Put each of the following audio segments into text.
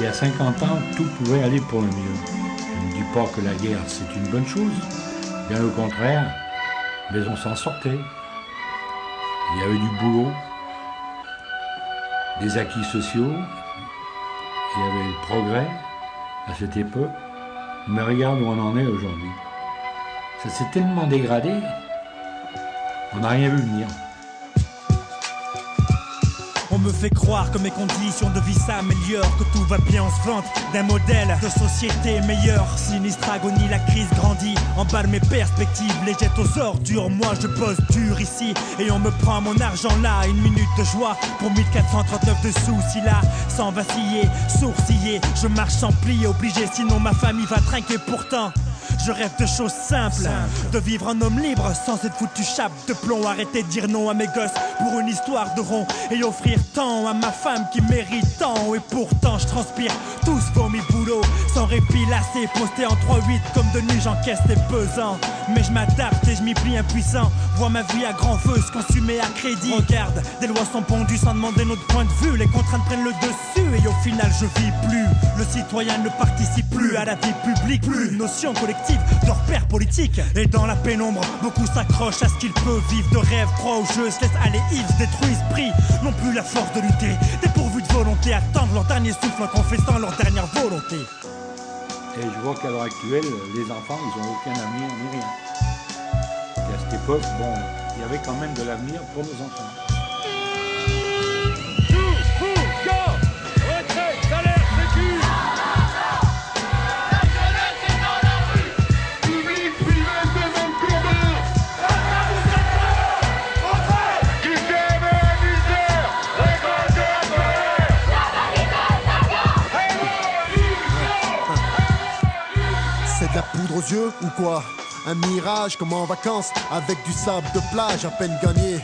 il y a 50 ans, tout pouvait aller pour le mieux. Je ne dis pas que la guerre, c'est une bonne chose. Bien au contraire, mais on s'en sortait. Il y avait du boulot, des acquis sociaux, il y avait le progrès à cette époque. Mais regarde où on en est aujourd'hui. Ça s'est tellement dégradé, on n'a rien vu venir. On me fait croire que mes conditions de vie s'améliorent, que tout va bien, on se vante d'un modèle de société meilleur. Sinistre agonie, la crise grandit, emballe mes perspectives, les jette aux ordures. Moi je bosse dur ici et on me prend mon argent là. Une minute de joie pour 1439 de soucis là. Sans vaciller, sourciller, je marche sans plier, obligé, sinon ma famille va trinquer. Pourtant je rêve de choses simples, de vivre un homme libre sans cette foutue chape de plomb. Arrêter de dire non à mes gosses pour une histoire de rond et offrir tant à ma femme qui mérite tant. Et pourtant je transpire tous vomi boulot, sans répit lassé, posté en 3-8 comme de nuit j'encaisse des pesants. Mais je m'adapte et je m'y plie impuissant, vois ma vie à grand feu se consumer à crédit. Regarde, des lois sont pondues sans demander notre point de vue, les contraintes prennent le dessus et au final je vis plus. Le citoyen ne participe plus à la vie publique, plus une notion collective de repères politiques. Et dans la pénombre, beaucoup s'accrochent à ce qu'ils peuvent vivre de rêves, croient au jeu, se laissent aller ivres, se détruisent, prient, n'ont plus la force de lutter, dépourvus de volonté, attendent leur dernier souffle en confessant leur dernière volonté. Et je vois qu'à l'heure actuelle, les enfants, ils n'ont aucun avenir ni rien. Et à cette époque, bon, il y avait quand même de l'avenir pour nos enfants. De la poudre aux yeux ou quoi? Un mirage comme en vacances avec du sable de plage à peine gagné.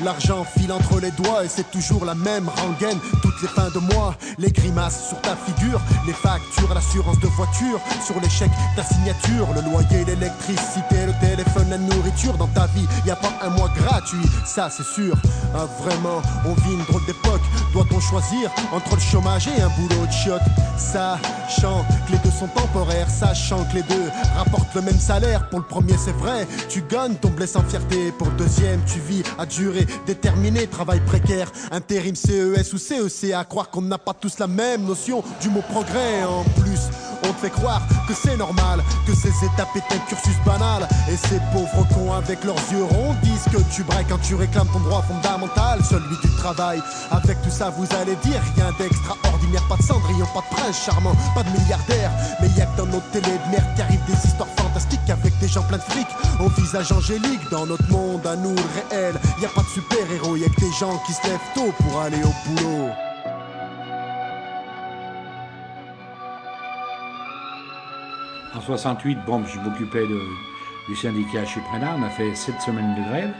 L'argent file entre les doigts et c'est toujours la même rengaine. Toutes les fins de mois, les grimaces sur ta figure, les factures, l'assurance de voiture, sur l'échec, ta signature, le loyer, l'électricité, le téléphone, la nourriture. Dans ta vie, y a pas un mois gratuit, ça c'est sûr. Ah, vraiment, on vit une drôle d'époque. Doit-on choisir entre le chômage et un boulot de chiotte? Sachant que les deux sont temporaires, sachant que les deux rapportent le même salaire. Pour le premier c'est vrai, tu gagnes ton blé sans fierté. Pour le deuxième, tu vis à durer déterminé, travail précaire, intérim CES ou CEC, à croire qu'on n'a pas tous la même notion du mot progrès. En plus, on te fait croire que c'est normal, que ces étapes est un cursus banal. Et ces pauvres cons avec leurs yeux ronds disent que tu brailles quand tu réclames ton droit fondamental, celui du travail. Avec tout ça vous allez dire rien d'extraordinaire, pas de Cendrillon, pas de prince charmant, pas de milliardaire. Mais y'a que dans nos télé de merde qu'arrivent des histoires fantastiques avec des gens pleins de fric au visage angélique. Dans notre monde à nous le réel, y a pas de super-héros, y'a que des gens qui se lèvent tôt pour aller au boulot. En 68, bon, je m'occupais du syndicat chez Prénat, on a fait 7 semaines de grève,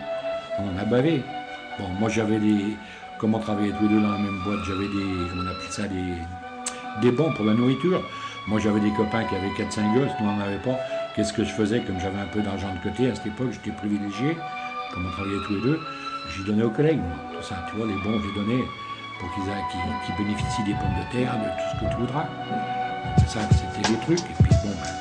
on a bavé. Bon, moi j'avais des, comme on travaillait tous les deux dans la même boîte, j'avais des, on appelle ça des bons pour la nourriture. Moi j'avais des copains qui avaient 4-5 gosses, nous on n'en avait pas. Qu'est-ce que je faisais? Comme j'avais un peu d'argent de côté, à cette époque j'étais privilégié, comme on travaillait tous les deux, j'y donnais aux collègues, moi. Tout ça, tu vois, les bons, je les donnais pour qu'ils bénéficient des pommes de terre, de tout ce que tu voudras. Ça, c'était des trucs, et puis bon, ben,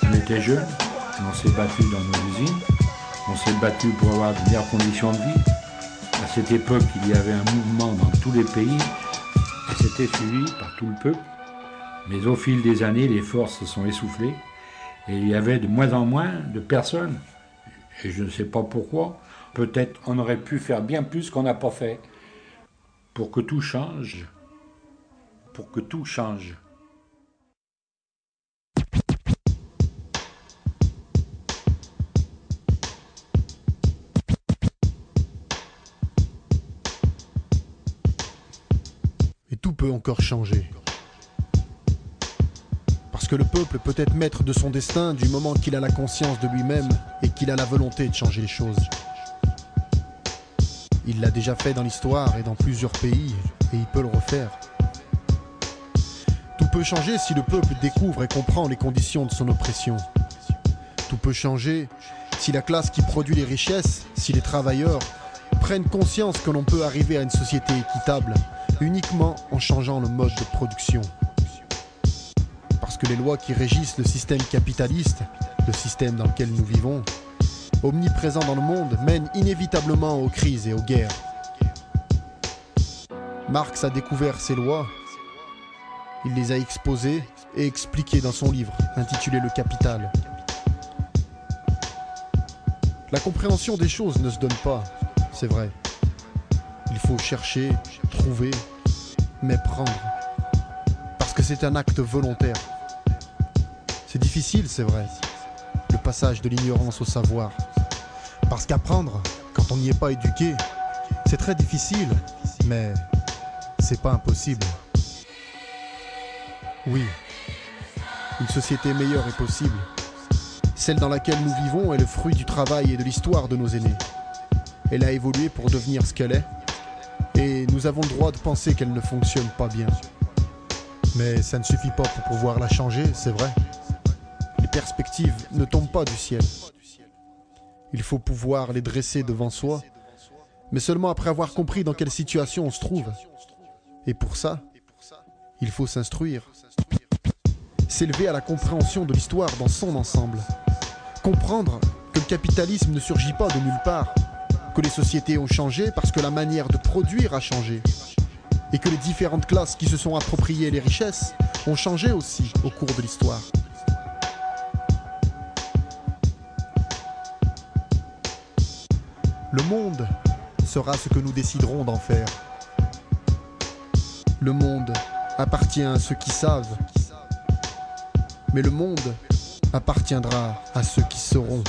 on était jeunes, on s'est battu dans nos usines, on s'est battu pour avoir de meilleures conditions de vie. À cette époque, il y avait un mouvement dans tous les pays et c'était suivi par tout le peuple. Mais au fil des années, les forces se sont essoufflées et il y avait de moins en moins de personnes. Et je ne sais pas pourquoi. Peut-être on aurait pu faire bien plus qu'on n'a pas fait pour que tout change. Pour que tout change. peut encore changer. Parce que le peuple peut être maître de son destin du moment qu'il a la conscience de lui-même et qu'il a la volonté de changer les choses. Il l'a déjà fait dans l'histoire et dans plusieurs pays, et il peut le refaire. Tout peut changer si le peuple découvre et comprend les conditions de son oppression. Tout peut changer si la classe qui produit les richesses, si les travailleurs prennent conscience que l'on peut arriver à une société équitable uniquement en changeant le mode de production. Parce que les lois qui régissent le système capitaliste, le système dans lequel nous vivons, omniprésent dans le monde, mènent inévitablement aux crises et aux guerres. Marx a découvert ces lois, il les a exposées et expliquées dans son livre intitulé Le Capital. La compréhension des choses ne se donne pas, c'est vrai. Il faut chercher, trouver, mais prendre. Parce que c'est un acte volontaire. C'est difficile, c'est vrai, le passage de l'ignorance au savoir. Parce qu'apprendre, quand on n'y est pas éduqué, c'est très difficile, mais c'est pas impossible. Oui, une société meilleure est possible. Celle dans laquelle nous vivons est le fruit du travail et de l'histoire de nos aînés. Elle a évolué pour devenir ce qu'elle est, et nous avons le droit de penser qu'elle ne fonctionne pas bien. Mais ça ne suffit pas pour pouvoir la changer, c'est vrai. Les perspectives ne tombent pas du ciel. Il faut pouvoir les dresser devant soi, mais seulement après avoir compris dans quelle situation on se trouve. Et pour ça, il faut s'instruire. S'élever à la compréhension de l'histoire dans son ensemble. Comprendre que le capitalisme ne surgit pas de nulle part, que les sociétés ont changé parce que la manière de produire a changé, et que les différentes classes qui se sont appropriées les richesses ont changé aussi au cours de l'histoire. Le monde sera ce que nous déciderons d'en faire. Le monde appartient à ceux qui savent, mais le monde appartiendra à ceux qui sauront.